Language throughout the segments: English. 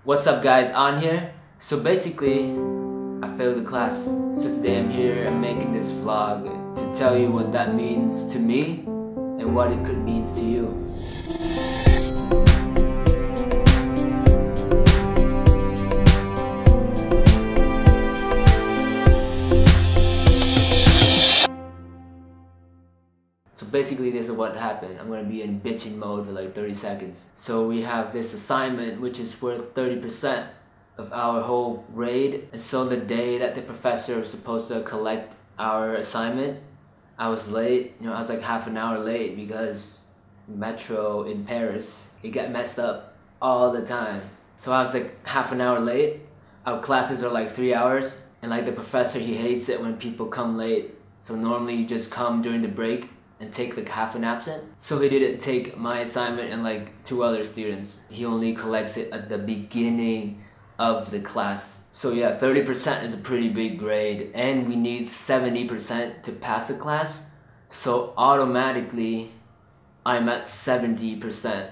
What's up guys, on here. So basically, I failed the class. So today I'm here, I'm making this vlog to tell you what that means to me and what it could mean to you. So basically this is what happened. I'm gonna be in bitching mode for like 30 seconds. So we have this assignment which is worth 30% of our whole grade. And so the day that the professor was supposed to collect our assignment, I was late. I was like half an hour late because metro in Paris, it got messed up all the time. So I was like half an hour late. Our classes are like 3 hours. And like the professor, he hates it when people come late. So normally you just come during the break and take like half an absent. So he didn't take my assignment and like 2 other students. He only collects it at the beginning of the class. So yeah, 30% is a pretty big grade, and we need 70% to pass the class. So automatically, I'm at 70%.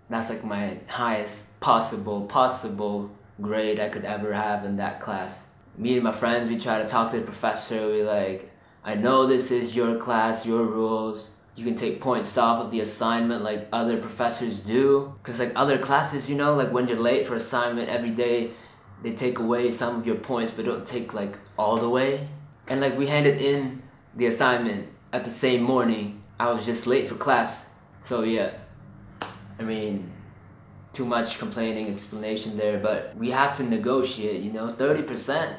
That's like my highest possible grade I could ever have in that class. Me and my friends, we try to talk to the professor. We like, I know this is your class, your rules. You can take points off of the assignment like other professors do. Because like other classes, like when you're late for assignment every day, they take away some of your points but don't take like all the way. And like we handed in the assignment at the same morning. I was just late for class. So yeah, I mean, too much complaining, explanation there, but we have to negotiate, 30%.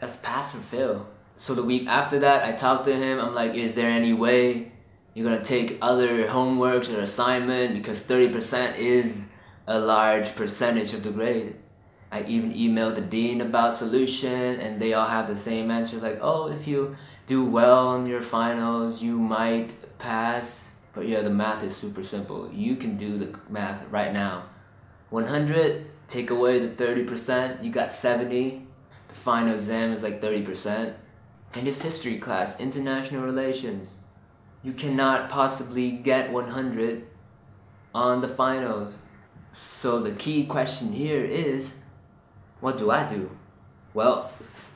That's pass or fail. So the week after that, I talked to him. I'm like, is there any way you're gonna take other homeworks or assignment, because 30% is a large percentage of the grade. I even emailed the dean about solution, and they all have the same answer, like, oh, if you do well on your finals, you might pass. But yeah, the math is super simple. You can do the math right now. 100, take away the 30%, you got 70. The final exam is like 30%. And this history class, international relations, you cannot possibly get 100 on the finals. So the key question here is, what do I do? Well,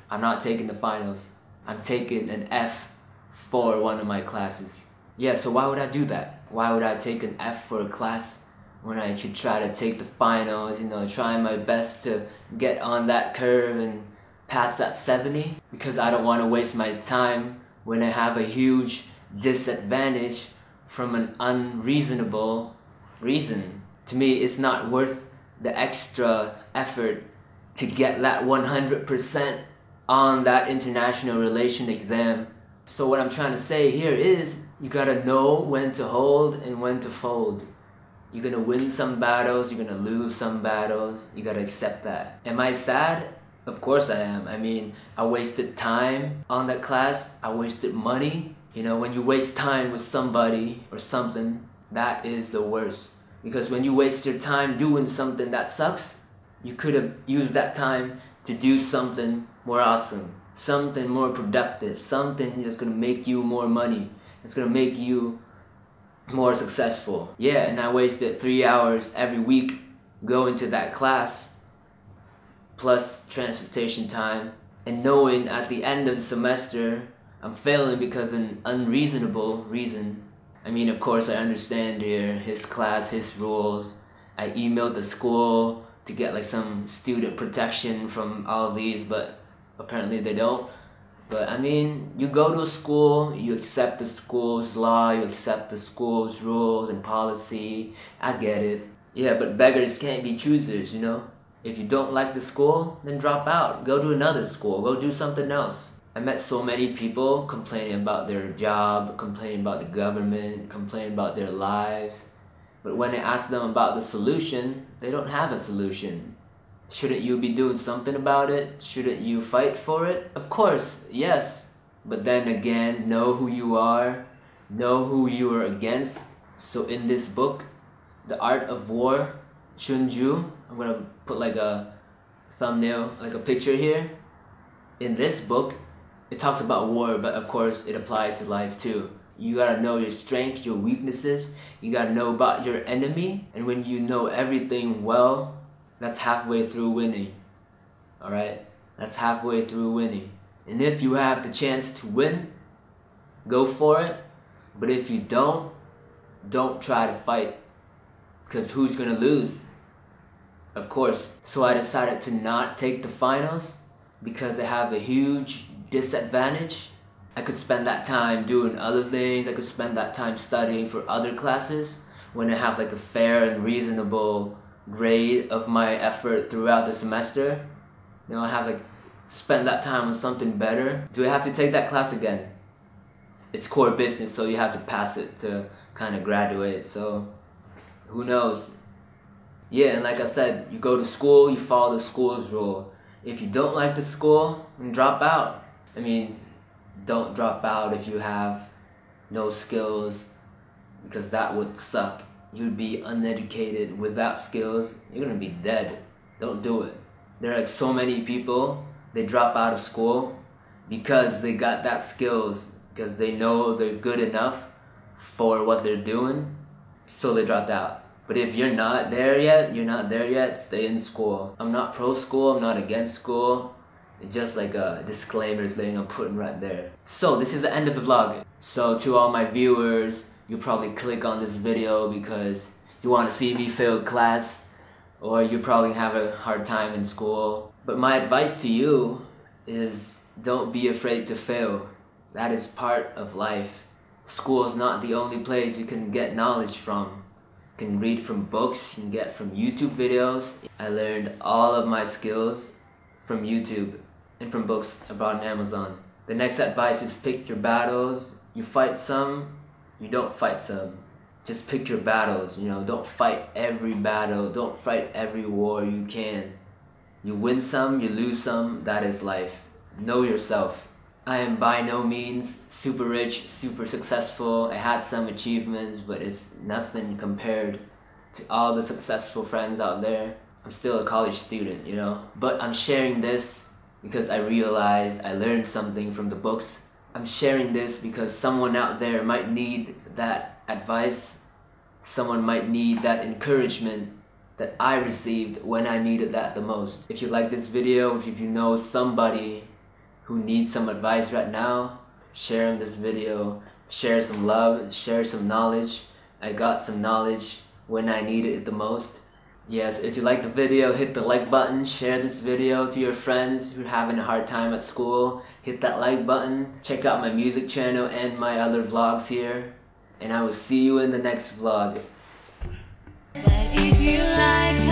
I'm not taking the finals. I'm taking an F for one of my classes. Yeah, so why would I do that? Why would I take an F for a class when I should try to take the finals, trying my best to get on that curve and pass that 70? Because I don't want to waste my time when I have a huge disadvantage from an unreasonable reason. To me, it's not worth the extra effort to get that 100% on that international relation exam. So what I'm trying to say here is, you gotta know when to hold and when to fold. You're gonna win some battles, you're gonna lose some battles. You gotta accept that. Am I sad? Of course I am. I mean, I wasted time on that class. I wasted money. When you waste time with somebody or something, that is the worst. Because when you waste your time doing something that sucks, you could have used that time to do something more awesome, something more productive, something that's gonna make you more money. It's gonna make you more successful. Yeah, and I wasted 3 hours every week going to that class, plus transportation time, and knowing at the end of the semester I'm failing because of an unreasonable reason. I mean, of course I understand here, his class, his rules. I emailed the school to get like some student protection from all these, but apparently they don't. But I mean, you go to a school, you accept the school's law, you accept the school's rules and policy. I get it. Yeah, but beggars can't be choosers, If you don't like the school, then drop out. Go to another school. Go do something else. I met so many people complaining about their job, complaining about the government, complaining about their lives. But when I ask them about the solution, they don't have a solution. Shouldn't you be doing something about it? Shouldn't you fight for it? Of course, yes. But then again, know who you are. Know who you are against. So in this book, The Art of War, Shunju, I'm gonna put like a thumbnail, like a picture here. In this book, it talks about war, but of course it applies to life too. You gotta know your strengths, your weaknesses. You gotta know about your enemy. And when you know everything well, That's halfway through winning. Alright? That's halfway through winning. And if you have the chance to win, go for it. But if you don't try to fight. Because who's gonna lose? Of course. So I decided to not take the finals because I have a huge disadvantage. I could spend that time doing other things. I could spend that time studying for other classes when I have like a fair and reasonable grade of my effort throughout the semester. You know, I have like spend that time on something better. Do I have to take that class again? It's core business, so you have to pass it to kind of graduate, so who knows? Yeah, and like I said, you go to school, you follow the school's rule. If you don't like the school, then drop out. I mean, don't drop out if you have no skills, because that would suck. You'd be uneducated without skills. You're gonna be dead. Don't do it. There are like so many people, they drop out of school because they got that skills, because they know they're good enough for what they're doing, so they dropped out. But if you're not there yet, stay in school. I'm not pro school, I'm not against school. It's just like a disclaimer thing I'm putting right there. So this is the end of the vlog. So to all my viewers, you probably click on this video because you want to see me fail class, or you probably have a hard time in school. But my advice to you is don't be afraid to fail. That is part of life. School is not the only place you can get knowledge from. You can read from books, you can get from YouTube videos. I learned all of my skills from YouTube and from books I bought on Amazon. The next advice is pick your battles. You fight some, you don't fight some. Just pick your battles, you know, don't fight every battle, don't fight every war you can. You win some, you lose some, that is life. Know yourself. I am by no means super rich, super successful. I had some achievements, but it's nothing compared to all the successful friends out there. I'm still a college student, you know. But I'm sharing this because I realized I learned something from the books. I'm sharing this because someone out there might need that advice. Someone might need that encouragement that I received when I needed that the most. If you like this video, if you know somebody who needs some advice right now, share them this video. Share some love, share some knowledge. I got some knowledge when I needed it the most. Yes, if you like the video, hit the like button. Share this video to your friends who are having a hard time at school. Hit that like button. Check out my music channel and my other vlogs here. And I will see you in the next vlog. But if you like